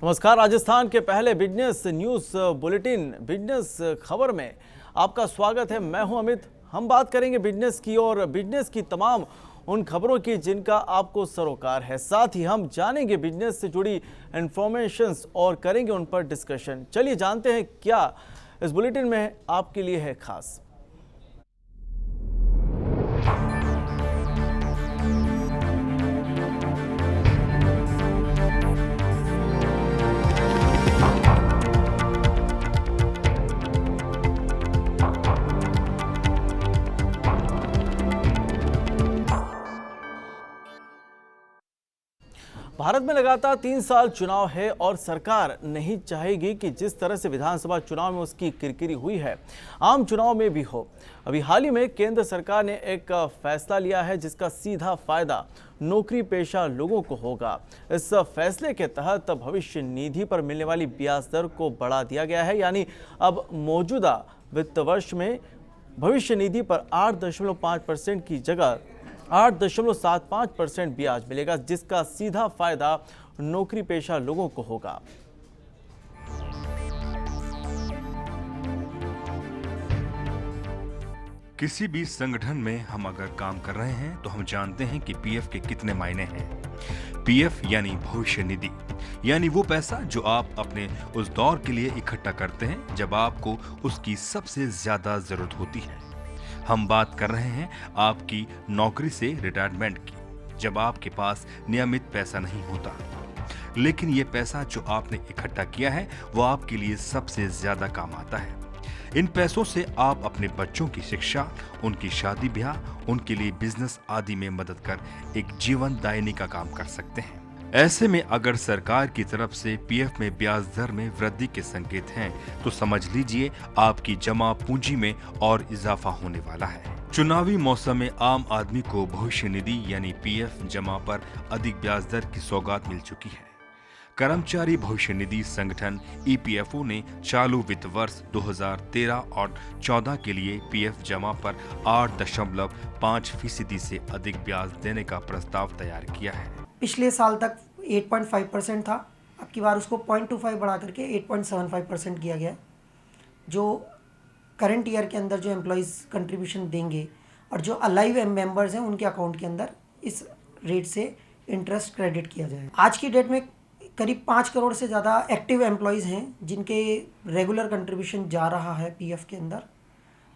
नमस्कार। राजस्थान के पहले बिजनेस न्यूज बुलेटिन बिजनेस खबर में आपका स्वागत है। मैं हूं अमित। हम बात करेंगे बिजनेस की और बिजनेस की तमाम उन खबरों की जिनका आपको सरोकार है। साथ ही हम जानेंगे बिजनेस से जुड़ी इंफॉर्मेशंस और करेंगे उन पर डिस्कशन। चलिए जानते हैं क्या इस बुलेटिन में आपके लिए है खास। भारत में लगातार 3 साल चुनाव है और सरकार नहीं चाहेगी कि जिस तरह से विधानसभा चुनाव में उसकी किरकिरी हुई है आम चुनाव में भी हो। अभी हाल ही में केंद्र सरकार ने एक फैसला लिया है जिसका सीधा फायदा नौकरी पेशा लोगों को होगा। इस फैसले के तहत भविष्य निधि पर मिलने वाली ब्याज दर को बढ़ा दिया गया है। यानी अब मौजूदा वित्त वर्ष में भविष्य निधि पर 8.5% की जगह 8.75% ब्याज मिलेगा, जिसका सीधा फायदा नौकरी पेशा लोगों को होगा। किसी भी संगठन में हम अगर काम कर रहे हैं तो हम जानते हैं कि पीएफ के कितने मायने हैं। पीएफ यानी भविष्य निधि, यानी वो पैसा जो आप अपने उस दौर के लिए इकट्ठा करते हैं जब आपको उसकी सबसे ज्यादा जरूरत होती है। हम बात कर रहे हैं आपकी नौकरी से रिटायरमेंट की, जब आपके पास नियमित पैसा नहीं होता, लेकिन ये पैसा जो आपने इकट्ठा किया है वो आपके लिए सबसे ज्यादा काम आता है। इन पैसों से आप अपने बच्चों की शिक्षा, उनकी शादी ब्याह, उनके लिए बिजनेस आदि में मदद कर एक जीवन दायिनी का काम कर सकते हैं। ऐसे में अगर सरकार की तरफ से पीएफ में ब्याज दर में वृद्धि के संकेत हैं तो समझ लीजिए आपकी जमा पूंजी में और इजाफा होने वाला है। चुनावी मौसम में आम आदमी को भविष्य निधि यानी पीएफ जमा पर अधिक ब्याज दर की सौगात मिल चुकी है। कर्मचारी भविष्य निधि संगठन ईपीएफओ ने चालू वित्त वर्ष 2013 और 14 के लिए पीएफ जमा पर 8.5% से अधिक ब्याज देने का प्रस्ताव तैयार किया है। पिछले साल तक 8.5% था, अब की बार उसको 0.25 बढ़ा करके 8.75% किया गया। जो करंट ईयर के अंदर जो एम्प्लॉयज़ कंट्रीब्यूशन देंगे और जो अलाइव मेंबर्स हैं उनके अकाउंट के अंदर इस रेट से इंटरेस्ट क्रेडिट किया जाए। आज की डेट में करीब 5 करोड़ से ज़्यादा एक्टिव एम्प्लॉयज़ हैं जिनके रेगुलर कंट्रीब्यूशन जा रहा है पीएफ के अंदर,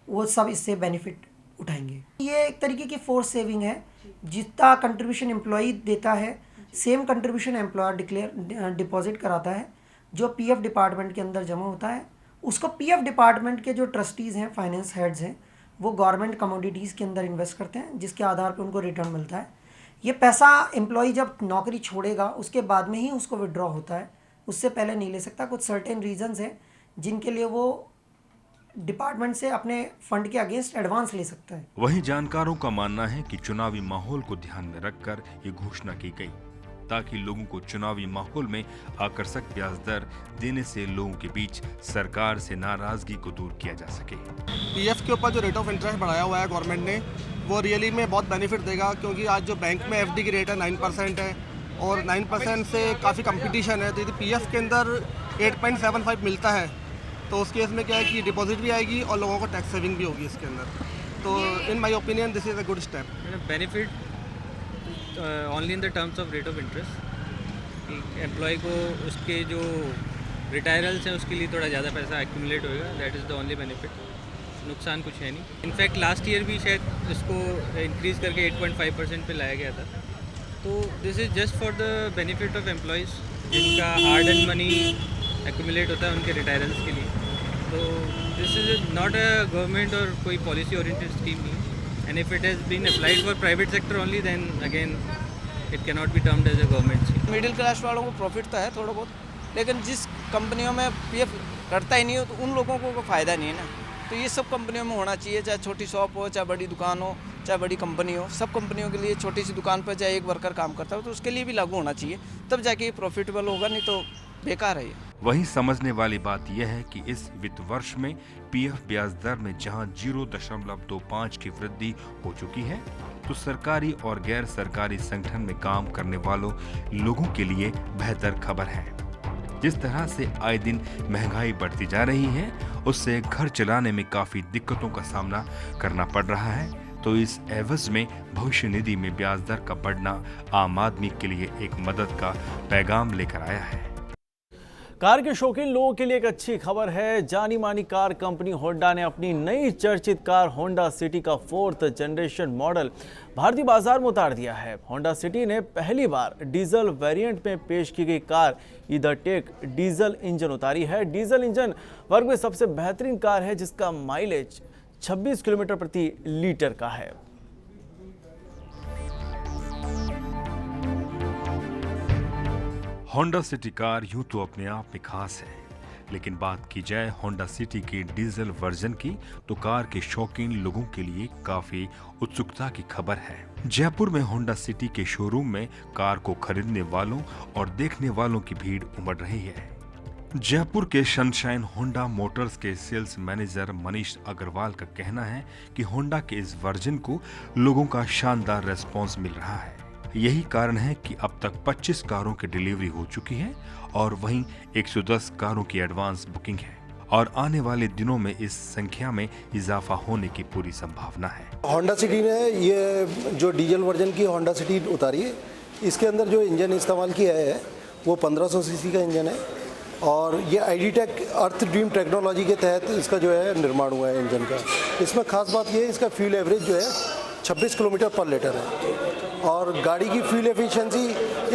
वो सब इससे बेनिफिट उठाएंगे। ये एक तरीके की फोर्स सेविंग है। जितना कंट्रीब्यूशन एम्प्लॉई देता है सेम कंट्रीब्यूशन एम्प्लॉयर डिपॉजिट कराता है। जो पीएफ डिपार्टमेंट के अंदर जमा होता है उसको पीएफ डिपार्टमेंट के जो ट्रस्टीज़ हैं, फाइनेंस हेड्स हैं, वो गवर्नमेंट कमोडिटीज़ के अंदर इन्वेस्ट करते हैं जिसके आधार पर उनको रिटर्न मिलता है। ये पैसा एम्प्लॉई जब नौकरी छोड़ेगा उसके बाद में ही उसको विड्रॉ होता है, उससे पहले नहीं ले सकता। कुछ सर्टेन रीजंस हैं जिनके लिए वो डिपार्टमेंट से अपने फंड के अगेंस्ट एडवांस ले सकता है। वहीं जानकारों का मानना है कि चुनावी माहौल को ध्यान में रखकर ये घोषणा की गई ताकि लोगों को चुनावी माहौल में आकर्षक ब्याज दर देने से लोगों के बीच सरकार से नाराजगी को दूर किया जा सके। पीएफ के ऊपर जो रेट ऑफ इंटरेस्ट बढ़ाया हुआ है गवर्नमेंट ने, वो रियली में बहुत बेनिफिट देगा, क्योंकि आज जो बैंक में एफडी की रेट है 9% है और 9% से काफ़ी कंपटीशन है। तो यदि पीएफ के अंदर 8.75 मिलता है तो उस केस में क्या है कि डिपॉजिट भी आएगी और लोगों को टैक्स सेविंग भी होगी इसके अंदर। तो in my opinion this is a good step. Benefit only in the terms of rate of interest. Employ को उसके जो रिटायरल्स हैं उसके लिए थोड़ा ज़्यादा पैसा एक्यूमुलेट होएगा, that is the only benefit. नुकसान कुछ है नहीं। इनफैक्ट लास्ट ईयर भी शायद इसको इंक्रीज़ करके 8.5% पे लाया गया था। तो this is just for the benefit of employees जिनका हार्ड एंड मनी एक्यूमुलेट होता है उनके रिटायरेंस के लिए। तो this is not a government और कोई पॉलिसी ओरिएंटेड स्कीम नहीं। And if it has been applied for private sector only then again it can not be termed as a government scheme. Middle class वालों को profit तो है थोड़ा बहुत, लेकिन जिस कंपनियों में पीएफ कटता ही नहीं हो तो उन लोगों को कोई फ़ायदा नहीं है ना। तो ये सब कंपनियों में होना चाहिए, चाहे छोटी शॉप हो, चाहे बड़ी दुकान हो, चाहे बड़ी कंपनी हो। सब कंपनियों के लिए छोटी सी दुकान पर चाहे एक वर्कर काम करता हो तो उसके लिए भी लागू होना चाहिए, तब जाके प्रॉफिटेबल होगा, नहीं तो बेकार है ये। वहीं समझने वाली बात यह है कि इस वित्त वर्ष में पीएफ ब्याज दर में जहां 0.25 की वृद्धि हो चुकी है तो सरकारी और गैर सरकारी संगठन में काम करने वालों लोगों के लिए बेहतर खबर है। जिस तरह से आए दिन महंगाई बढ़ती जा रही है, उससे घर चलाने में काफी दिक्कतों का सामना करना पड़ रहा है। तो इस एवज में भविष्य निधि में ब्याज दर का बढ़ना आम आदमी के लिए एक मदद का पैगाम लेकर आया है। कार के शौकीन लोगों के लिए एक अच्छी खबर है। जानी मानी कार कंपनी होंडा ने अपनी नई चर्चित कार होंडा सिटी का 4th जनरेशन मॉडल भारतीय बाजार में उतार दिया है। होंडा सिटी ने पहली बार डीजल वेरिएंट में पेश की गई कार ईथरटेक डीजल इंजन उतारी है। डीजल इंजन वर्ग में सबसे बेहतरीन कार है, जिसका माइलेज 26 किलोमीटर प्रति लीटर का है। होंडा सिटी कार यूं तो अपने आप में खास है, लेकिन बात की जाए होंडा सिटी के डीजल वर्जन की तो कार के शौकीन लोगों के लिए काफी उत्सुकता की खबर है। जयपुर में होंडा सिटी के शोरूम में कार को खरीदने वालों और देखने वालों की भीड़ उमड़ रही है। जयपुर के सनशाइन होंडा मोटर्स के सेल्स मैनेजर मनीष अग्रवाल का कहना है कि होंडा के इस वर्जन को लोगों का शानदार रेस्पॉन्स मिल रहा है। यही कारण है कि अब तक 25 कारों की डिलीवरी हो चुकी है और वहीं 110 कारों की एडवांस बुकिंग है और आने वाले दिनों में इस संख्या में इजाफा होने की पूरी संभावना है। होंडा सिटी ने ये जो डीजल वर्जन की होंडा सिटी उतारी है, इसके अंदर जो इंजन इस्तेमाल किया है वो 1500 सीसी का इंजन है और ये आईडी-टेक अर्थ ड्रीम टेक्नोलॉजी के तहत इसका जो है निर्माण हुआ है इंजन का। इसमें खास बात ये है इसका फ्यूल एवरेज जो है 26 किलोमीटर पर लीटर है और गाड़ी की फ्यूल एफिशिएंसी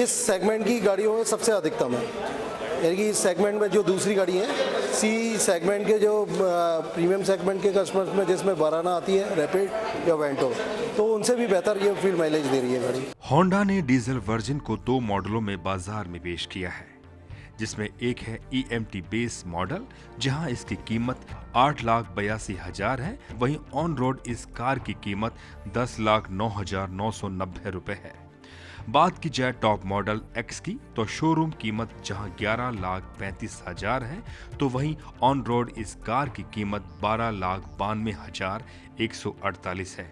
इस सेगमेंट की गाड़ियों में सबसे अधिकतम है। यानी कि इस सेगमेंट में जो दूसरी गाड़ी है सी सेगमेंट के जो प्रीमियम सेगमेंट के कस्टमर्स में जिसमें बाराना आती है, रैपिड या वेंटो, तो उनसे भी बेहतर ये फ्यूल माइलेज दे रही है गाड़ी। होंडा ने डीजल वर्जन को 2 मॉडलों में बाजार में पेश किया है, जिसमें एक है EMT बेस मॉडल जहां इसकी कीमत 8,82,000 है। वहीं ऑन रोड इस कार की कीमत 10,09,990 रुपए है। बात की जाए टॉप मॉडल X की तो शोरूम कीमत जहां 11,35,000 है, तो वहीं ऑन रोड इस कार की कीमत 12,92,148 है।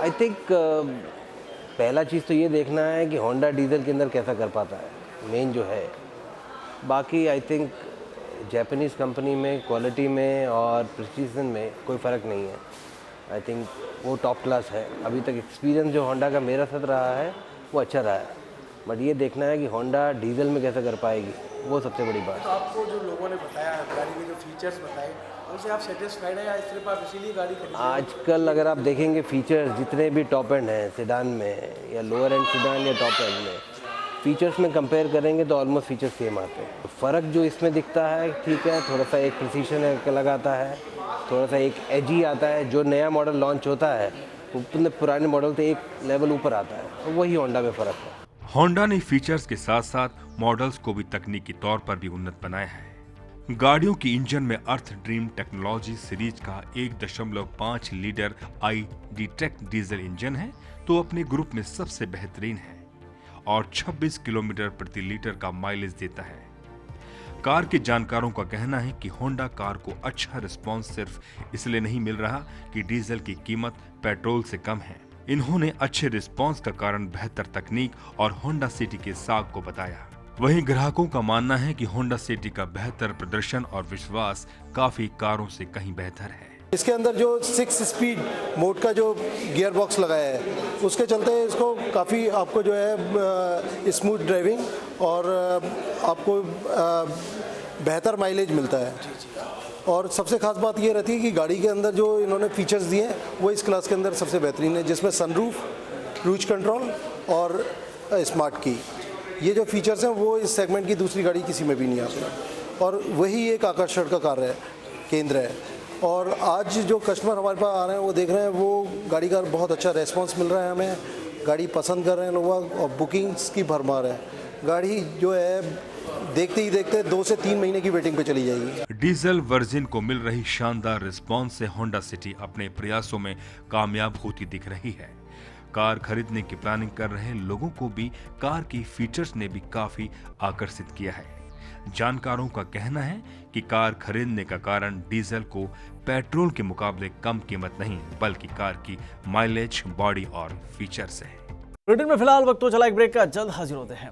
आई थिंक पहला चीज़ तो ये देखना है कि होंडा डीजल के अंदर कैसा कर पाता है, मेन जो है। बाकी आई थिंक जापानीज़ कंपनी में क्वालिटी में और प्रिसीजन में कोई फ़र्क नहीं है। आई थिंक वो टॉप क्लास है। अभी तक एक्सपीरियंस जो होंडा का मेरा साथ रहा है वो अच्छा रहा है, बट ये देखना है कि होंडा डीजल में कैसा कर पाएगी, वो सबसे बड़ी बात। तो आपको जो लोगों ने बताया गाड़ी के जो फीचर्स बताए उनसे आप सेटिस्फाइड हैं या सिर्फ आप इसीलिए गाड़ी खरीदी? आजकल अगर आप देखेंगे फीचर्स जितने भी टॉप एंड हैं सेडान में या लोअर एंड सेडान या टॉप एंड में, फीचर्स में कंपेयर करेंगे तो ऑलमोस्ट फीचर्स सेम आते हैं। फ़र्क जो इसमें दिखता है ठीक है, थोड़ा सा एक प्रिसीशन लगाता है, थोड़ा सा एक एजी आता है। जो नया मॉडल लॉन्च होता है वो पुराने मॉडल से एक लेवल ऊपर आता है, तो वही होंडा में फ़र्क है। होंडा ने फीचर्स के साथ साथ मॉडल्स को भी तकनीकी तौर पर भी उन्नत बनाया है। गाड़ियों की इंजन में अर्थ ड्रीम टेक्नोलॉजी सीरीज का 1.5 लीटर आईडी-टेक डीजल इंजन है, तो अपने ग्रुप में सबसे बेहतरीन है और 26 किलोमीटर प्रति लीटर का माइलेज देता है। कार के जानकारों का कहना है कि होंडा कार को अच्छा रिस्पांस सिर्फ इसलिए नहीं मिल रहा कि डीजल की कीमत पेट्रोल से कम है। इन्होंने अच्छे रिस्पांस का कारण बेहतर तकनीक और होंडा सिटी के साख को बताया। वहीं ग्राहकों का मानना है कि होंडा सिटी का बेहतर प्रदर्शन और विश्वास काफी कारों से कहीं बेहतर है। इसके अंदर जो 6 स्पीड मोड का जो गियर बॉक्स लगाया है उसके चलते इसको काफ़ी आपको जो है स्मूथ ड्राइविंग और आपको बेहतर माइलेज मिलता है। और सबसे खास बात ये रहती है कि गाड़ी के अंदर जो इन्होंने फीचर्स दिए हैं वो इस क्लास के अंदर सबसे बेहतरीन है, जिसमें सनरूफ, क्रूज कंट्रोल और स्मार्ट की, ये जो फीचर्स हैं वो इस सेगमेंट की दूसरी गाड़ी किसी में भी नहीं आते और वही एक आकर्षण का कार्य है, केंद्र है। और आज जो कस्टमर हमारे पास आ रहे हैं वो देख रहे हैं वो गाड़ी का बहुत अच्छा रेस्पॉन्स मिल रहा है, हमें गाड़ी पसंद कर रहे हैं लोग और बुकिंग्स की भरमार है। गाड़ी जो है देखते ही देखते 2 से 3 महीने की वेटिंग पे चली जाएगी। डीजल वर्जन को मिल रही शानदार रिस्पॉन्स से होंडा सिटी अपने प्रयासों में कामयाब होती दिख रही है। कार खरीदने की प्लानिंग कर रहे लोगों को भी कार की फीचर्स ने भी काफी आकर्षित किया है। जानकारों का कहना है कि कार खरीदने का कारण डीजल को पेट्रोल के मुकाबले कम कीमत नहीं बल्कि कार की माइलेज, बॉडी और फीचर्स है। बुलेटिन में फिलहाल वक्त तो चला एक ब्रेक का, जल्द हाजिर होते हैं।